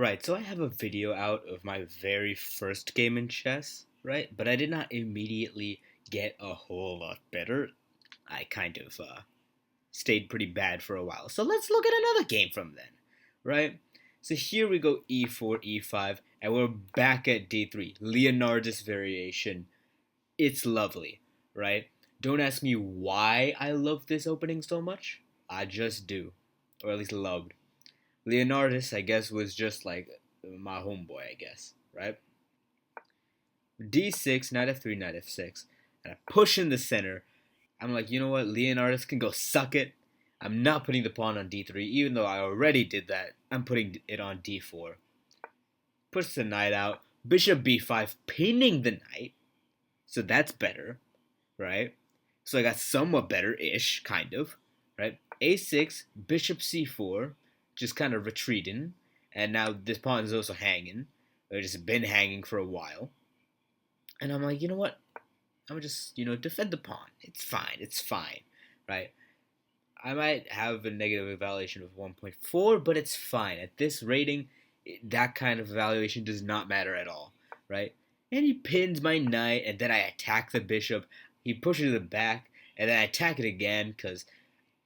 Right, so I have a video out of my very first game in chess, right? But I did not immediately get a whole lot better. I kind of stayed pretty bad for a while. So let's look at another game from then, right? So here we go e4, e5, and we're back at d3. Leonardus variation. It's lovely, right? Don't ask me why I love this opening so much. I just do, or at least loved. Leonardus, I guess, was just like my homeboy, I guess, right? D6, knight f3, knight f6, and I push in the center. I'm like, you know what? Leonardus can go suck it. I'm not putting the pawn on d3, even though I already did that. I'm putting it on d4. Push the knight out. Bishop b5, pinning the knight. So that's better, right? So I got somewhat better-ish, kind of, right? a6, bishop c4, just kind of retreating, and now this pawn is also hanging. It's just been hanging for a while, and I'm like, you know what? I'm gonna just defend the pawn. It's fine, right? I might have a negative evaluation of 1.4, but it's fine. At this rating, that kind of evaluation does not matter at all, right? And he pins my knight, and then I attack the bishop. He pushes it back, and then I attack it again because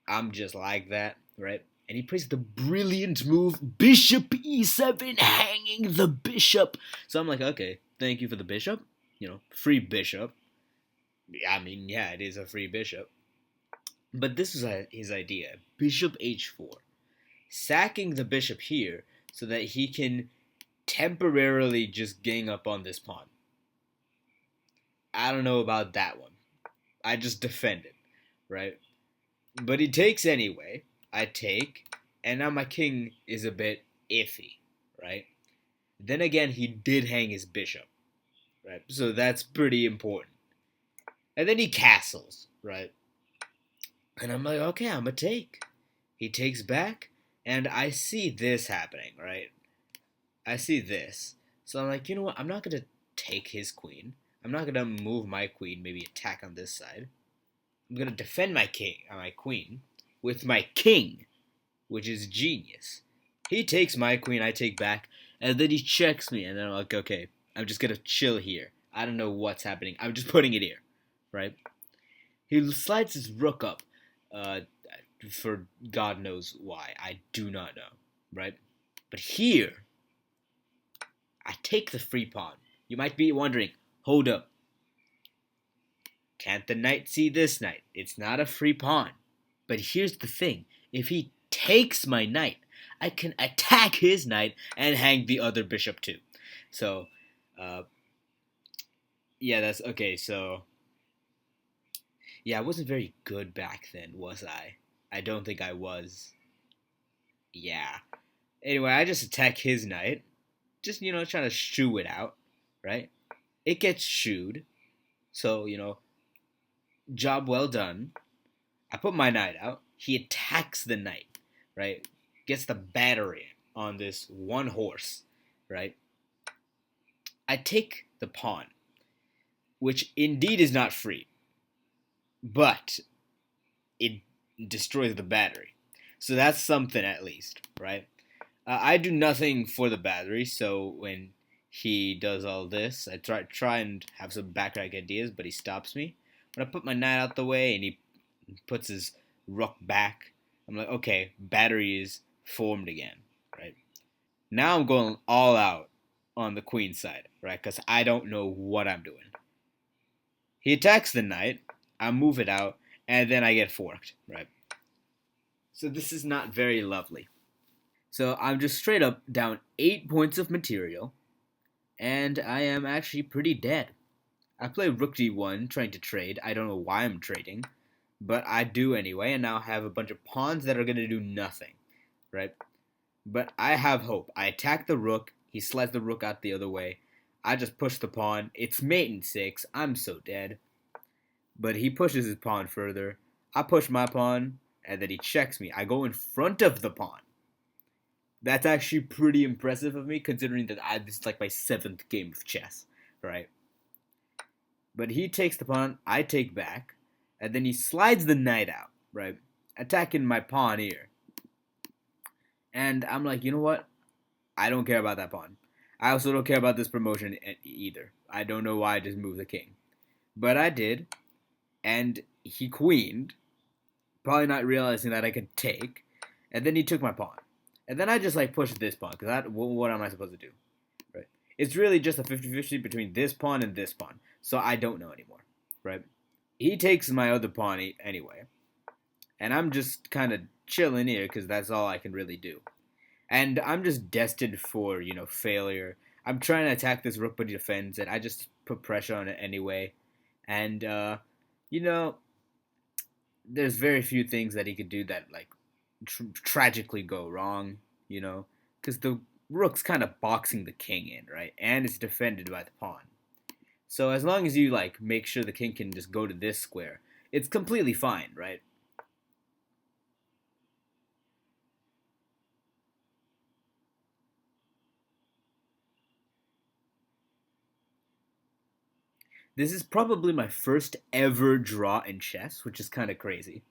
I'm just like that, right? And he plays the brilliant move, bishop e7, hanging the bishop. So I'm like, okay, thank you for the bishop. Free bishop. I mean, yeah, it is a free bishop. But this was his idea. Bishop h4. Sacking the bishop here so that he can temporarily just gang up on this pawn. I don't know about that one. I just defend it, right? But he takes anyway. I take, and now my king is a bit iffy, right? Then again, he did hang his bishop, right? So that's pretty important. And then he castles, right? And I'm like, okay, I'm gonna take. He takes back, and I see this happening, right? I see this. So I'm like, you know what? I'm not gonna take his queen. I'm not gonna move my queen, maybe attack on this side. I'm gonna defend my queen, with my king, which is genius. He takes my queen, I take back, and then he checks me, and then I'm like, okay, I'm just gonna chill here. I don't know what's happening. I'm just putting it here, right? He slides his rook up, uh, for God knows why. I do not know, right? But here, I take the free pawn. You might be wondering, hold up. Can't the knight see this knight? It's not a free pawn. But here's the thing. If he takes my knight, I can attack his knight and hang the other bishop too. So, uh, yeah, that's okay. So, yeah, I wasn't very good back then, was I? I don't think I was. Yeah. Anyway, I just attack his knight. Just, trying to shoo it out, right? It gets shooed. So, job well done. I put my knight out. He attacks the knight, right? Gets the battery on this one horse, right? I take the pawn, which indeed is not free, but it destroys the battery. So that's something at least, right? I do nothing for the battery, so when he does all this, I try and have some backrack ideas, but he stops me. When I put my knight out the way and he puts his rook back, I'm like, okay, battery is formed again, right? Now I'm going all out on the queen side, right? Because I don't know what I'm doing. He attacks the knight, I move it out, and then I get forked, right? So this is not very lovely. So I'm just straight up down 8 points of material, and I am actually pretty dead. I play rook d1 trying to trade. I don't know why I'm trading, but I do anyway, and now have a bunch of pawns that are going to do nothing, right? But I have hope. I attack the rook. He slides the rook out the other way. I just push the pawn. It's mate in 6. I'm so dead. But he pushes his pawn further. I push my pawn, and then he checks me. I go in front of the pawn. That's actually pretty impressive of me, considering that this is like my 7th game of chess, right? But he takes the pawn, I take back, and then he slides the knight out, right? Attacking my pawn here. And I'm like, you know what? I don't care about that pawn. I also don't care about this promotion either. I don't know why I just moved the king. But I did, and he queened, probably not realizing that I could take, and then he took my pawn. And then I just like pushed this pawn, because what am I supposed to do? Right? It's really just a 50-50 between this pawn and this pawn, so I don't know anymore. Right? He takes my other pawn anyway, and I'm just kind of chilling here because that's all I can really do. And I'm just destined for failure. I'm trying to attack this rook, but he defends it. I just put pressure on it anyway, and you know, there's very few things that he could do that like tragically go wrong. Because the rook's kind of boxing the king in, right, and it's defended by the pawn. So as long as you like make sure the king can just go to this square, it's completely fine, right? This is probably my first ever draw in chess, which is kind of crazy.